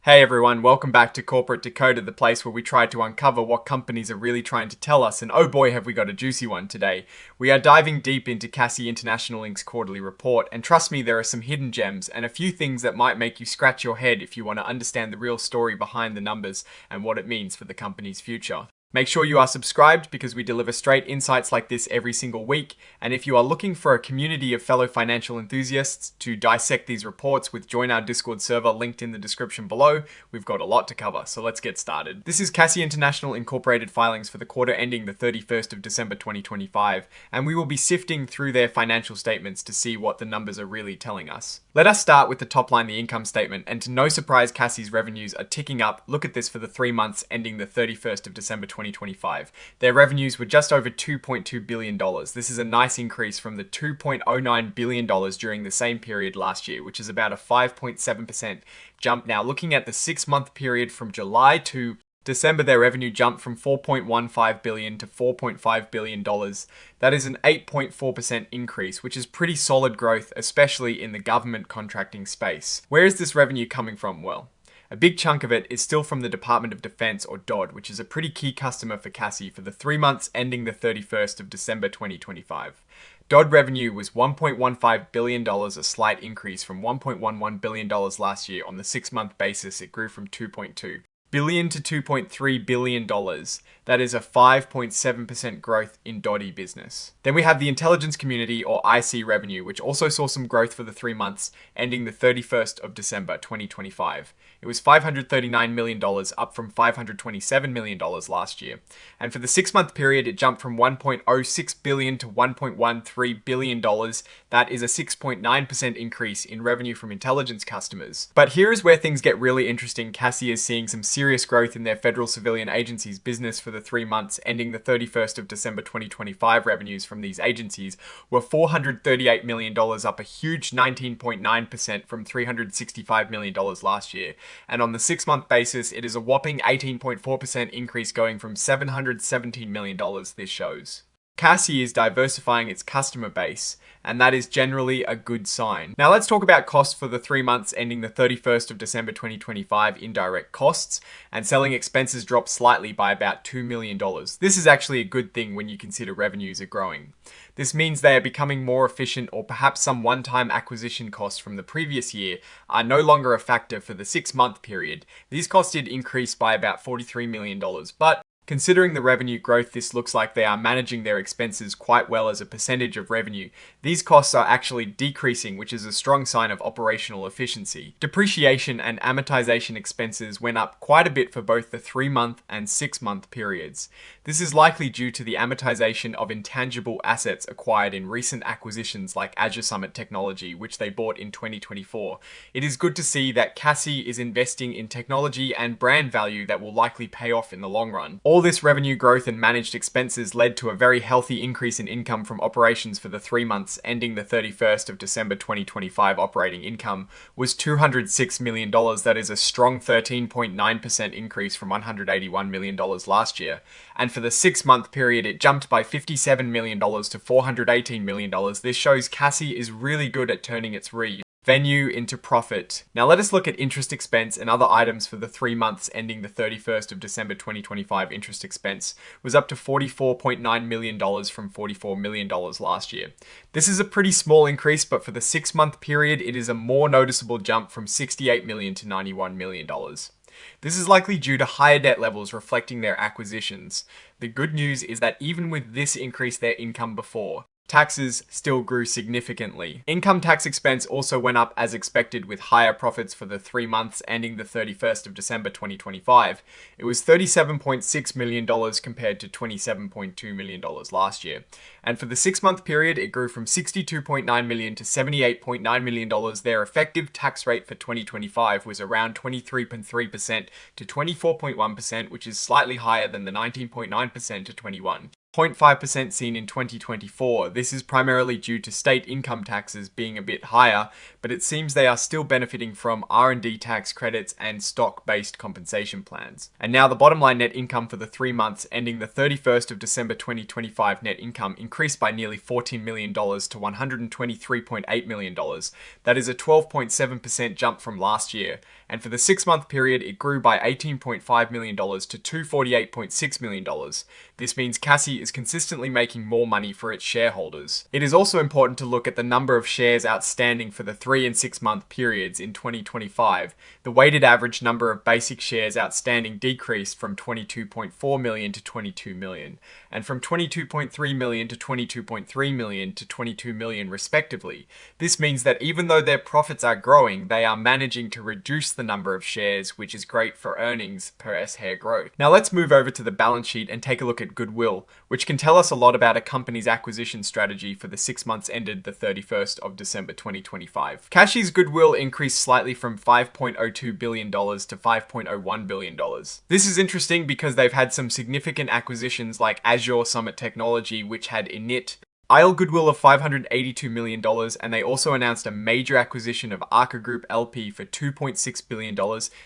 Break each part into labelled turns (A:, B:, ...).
A: Hey everyone, welcome back to Corporate Dakota, the place where we try to uncover what companies are really trying to tell us, and oh boy have we got a juicy one today. We are diving deep into CACI International Inc.'s quarterly report, and trust me, there are some hidden gems and a few things that might make you scratch your head if you want to understand the real story behind the numbers and what it means for the company's future. Make sure you are subscribed because we deliver straight insights like this every single week. And if you are looking for a community of fellow financial enthusiasts to dissect these reports join our Discord server linked in the description below, we've got a lot to cover, so let's get started. This is CACI International Incorporated filings for the quarter ending the 31st of December 2025, and we will be sifting through their financial statements to see what the numbers are really telling us. Let us start with the top line, the income statement, and to no surprise, CACI's revenues are ticking up. Look at this for the 3 months ending the 31st of December 2025. Their revenues were just over $2.2 billion. This is a nice increase from the $2.09 billion during the same period last year, which is about a 5.7% jump. Now, looking at the 6-month period from July to December, their revenue jumped from $4.15 billion to $4.5 billion. That is an 8.4% increase, which is pretty solid growth, especially in the government contracting space. Where is this revenue coming from? Well, a big chunk of it is still from the Department of Defense, or DoD, which is a pretty key customer for CACI for the 3 months ending the 31st of December 2025. DoD revenue was $1.15 billion, a slight increase from $1.11 billion last year. On the 6-month basis, it grew from $2.2 billion to $2.3 billion. That is a 5.7% growth in DoD business. Then we have the intelligence community, or IC revenue, which also saw some growth for the 3 months ending the 31st of December 2025. It was $539 million, up from $527 million last year. And for the 6-month period, it jumped from $1.06 billion to $1.13 billion. That is a 6.9% increase in revenue from intelligence customers. But here is where things get really interesting. CACI is seeing some serious growth in their federal civilian agencies business for the 3 months ending the 31st of December 2025. Revenues from these agencies were $438 million, up a huge 19.9% from $365 million last year. And on the 6-month basis, it is a whopping 18.4% increase, going from $717 million. This shows CACI is diversifying its customer base, and that is generally a good sign. Now let's talk about costs for the 3 months ending the 31st of December 2025. Indirect costs and selling expenses dropped slightly by about $2 million. This is actually a good thing when you consider revenues are growing. This means they are becoming more efficient, or perhaps some one-time acquisition costs from the previous year are no longer a factor for the 6-month period. These costs did increase by about $43 million, but considering the revenue growth, this looks like they are managing their expenses quite well as a percentage of revenue. These costs are actually decreasing, which is a strong sign of operational efficiency. Depreciation and amortization expenses went up quite a bit for both the 3-month and 6-month periods. This is likely due to the amortization of intangible assets acquired in recent acquisitions like Azure Summit Technology, which they bought in 2024. It is good to see that CACI is investing in technology and brand value that will likely pay off in the long run. All this revenue growth and managed expenses led to a very healthy increase in income from operations for the 3 months ending the 31st of December 2025. Operating income was $206 million. That is a strong 13.9% increase from $181 million last year. And for the 6-month period, it jumped by $57 million to $418 million. This shows CACI is really good at turning its revenue into profit. Now let us look at interest expense and other items for the 3 months ending the 31st of December 2025. Interest expense was up to $44.9 million from $44 million last year. This is a pretty small increase, but for the 6-month period, it is a more noticeable jump from $68 million to $91 million. This is likely due to higher debt levels reflecting their acquisitions. The good news is that even with this increase, their income before taxes still grew significantly. Income tax expense also went up as expected with higher profits for the 3 months ending the 31st of December 2025. It was $37.6 million compared to $27.2 million last year. And for the 6-month period, it grew from $62.9 million to $78.9 million. Their effective tax rate for 2025 was around 23.3% to 24.1%, which is slightly higher than the 19.9% to 21%. 0.5% seen in 2024. This is primarily due to state income taxes being a bit higher, but it seems they are still benefiting from R&D tax credits and stock-based compensation plans. And now the bottom line net income for the 3 months ending the 31st of December 2025 net income increased by nearly $14 million to $123.8 million. That is a 12.7% jump from last year. And for the 6-month period, it grew by $18.5 million to $248.6 million. This means CACI is consistently making more money for its shareholders. It is also important to look at the number of shares outstanding for the 3 and 6 month periods in 2025. The weighted average number of basic shares outstanding decreased from 22.4 million to 22 million, and from 22.3 million to 22.3 million to 22 million respectively. This means that even though their profits are growing, they are managing to reduce the number of shares, which is great for earnings per S-share growth. Now let's move over to the balance sheet and take a look at goodwill, which can tell us a lot about a company's acquisition strategy for the 6 months ended the 31st of December 2025. CACI's goodwill increased slightly from $5.02 billion to $5.01 billion. This is interesting because they've had some significant acquisitions like Azure Summit Technology, which had init IL goodwill of $582 million, and they also announced a major acquisition of Arca Group LP for $2.6 billion,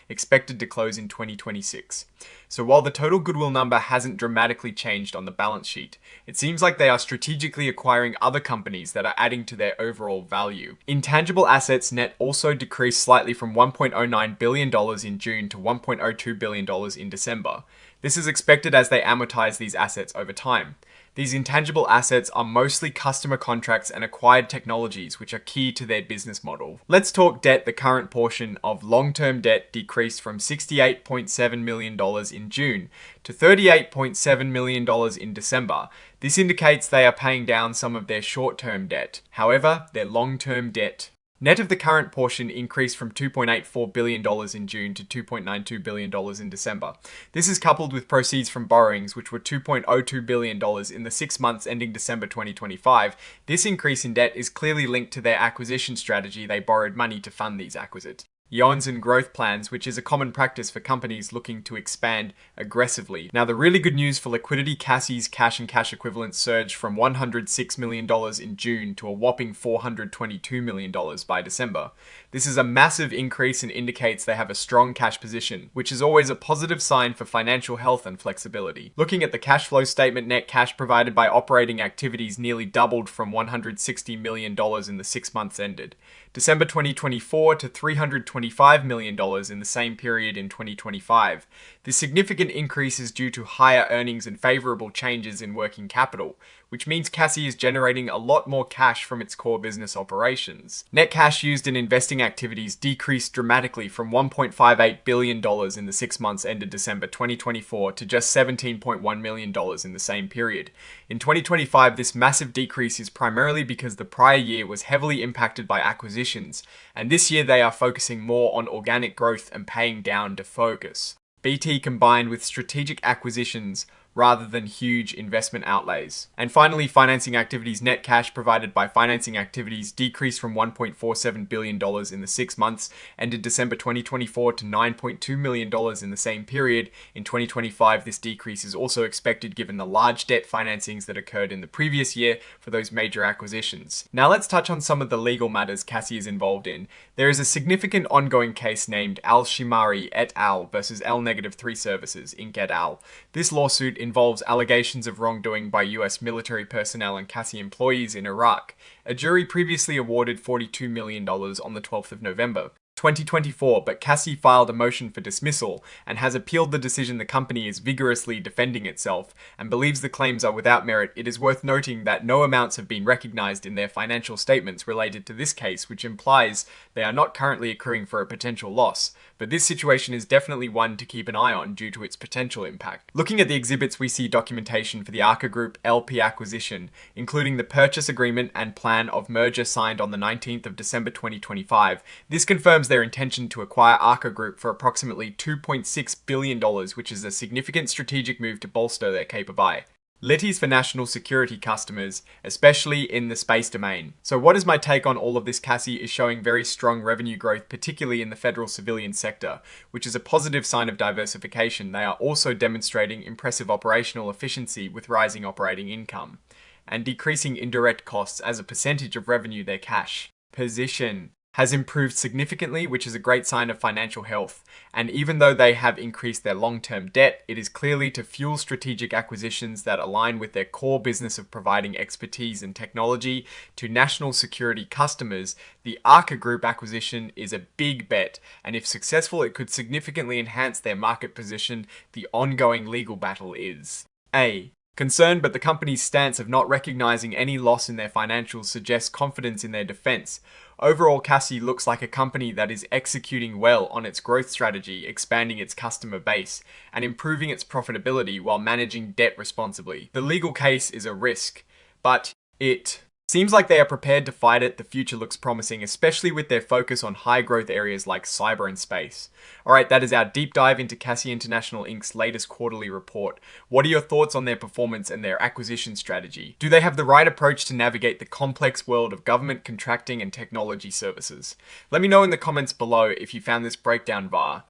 A: expected to close in 2026. So while the total goodwill number hasn't dramatically changed on the balance sheet, it seems like they are strategically acquiring other companies that are adding to their overall value. Intangible assets net also decreased slightly from $1.09 billion in June to $1.02 billion in December. This is expected as they amortize these assets over time. These intangible assets are mostly customer contracts and acquired technologies, which are key to their business model. Let's talk debt. The current portion of long-term debt decreased from $68.7 million in June to $38.7 million in December. This indicates they are paying down some of their short-term debt. However, their long-term debt net of the current portion increased from $2.84 billion in June to $2.92 billion in December. This is coupled with proceeds from borrowings, which were $2.02 billion in the 6 months ending December 2025. This increase in debt is clearly linked to their acquisition strategy. They borrowed money to fund these acquisitions. Yawns and growth plans, which is a common practice for companies looking to expand aggressively. Now, the really good news for liquidity, CACI's cash and cash equivalents surged from $106 million in June to a whopping $422 million by December. This is a massive increase and indicates they have a strong cash position, which is always a positive sign for financial health and flexibility. Looking at the cash flow statement, net cash provided by operating activities nearly doubled from $160 million in the 6 months ended December 2024 to $325 million in the same period in 2025. This significant increase is due to higher earnings and favorable changes in working capital, which means CACI is generating a lot more cash from its core business operations. Net cash used in investing activities decreased dramatically from $1.58 billion in the 6 months ended December 2024 to just $17.1 million in the same period. In 2025, this massive decrease is primarily because the prior year was heavily impacted by acquisitions, and this year they are focusing more on organic growth and paying down to focus. BT combined with strategic acquisitions rather than huge investment outlays. And finally, financing activities. Net cash provided by financing activities decreased from $1.47 billion in the 6 months ended December 2024 to $9.2 million in the same period. In 2025, this decrease is also expected given the large debt financings that occurred in the previous year for those major acquisitions. Now let's touch on some of the legal matters CACI is involved in. There is a significant ongoing case named Al-Shimari et al. Versus L-3 Services, Inc. et al. This lawsuit involves allegations of wrongdoing by US military personnel and CACI employees in Iraq. A jury previously awarded $42 million on the 12th of November 2024, but CACI filed a motion for dismissal and has appealed the decision. The company is vigorously defending itself and believes the claims are without merit. It is worth noting that no amounts have been recognized in their financial statements related to this case, which implies they are not currently accruing for a potential loss. But this situation is definitely one to keep an eye on due to its potential impact. Looking at the exhibits, we see documentation for the Arca Group LP acquisition, including the purchase agreement and plan of merger signed on the 19th of December 2025. This confirms their intention to acquire Arca Group for approximately $2.6 billion, which is a significant strategic move to bolster their caper buy. Littys for national security customers, especially in the space domain. So what is my take on all of this? CACI is showing very strong revenue growth, particularly in the federal civilian sector, which is a positive sign of diversification. They are also demonstrating impressive operational efficiency with rising operating income and decreasing indirect costs as a percentage of revenue. Their cash position has improved significantly, which is a great sign of financial health. And even though they have increased their long-term debt, it is clearly to fuel strategic acquisitions that align with their core business of providing expertise and technology to national security customers. The Arca Group acquisition is a big bet, and if successful, it could significantly enhance their market position. The ongoing legal battle is A. Concerned, but the company's stance of not recognizing any loss in their financials suggests confidence in their defense. Overall, CACI looks like a company that is executing well on its growth strategy, expanding its customer base, and improving its profitability while managing debt responsibly. The legal case is a risk, but it seems like they are prepared to fight it. The future looks promising, especially with their focus on high growth areas like cyber and space. Alright, that is our deep dive into CACI International Inc.'s latest quarterly report. What are your thoughts on their performance and their acquisition strategy? Do they have the right approach to navigate the complex world of government contracting and technology services? Let me know in the comments below if you found this breakdown valuable.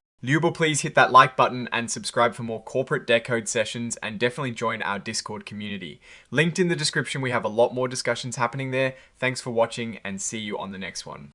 A: Please hit that like button and subscribe for more corporate decode sessions, and definitely join our Discord community. Linked in the description, we have a lot more discussions happening there. Thanks for watching, and see you on the next one.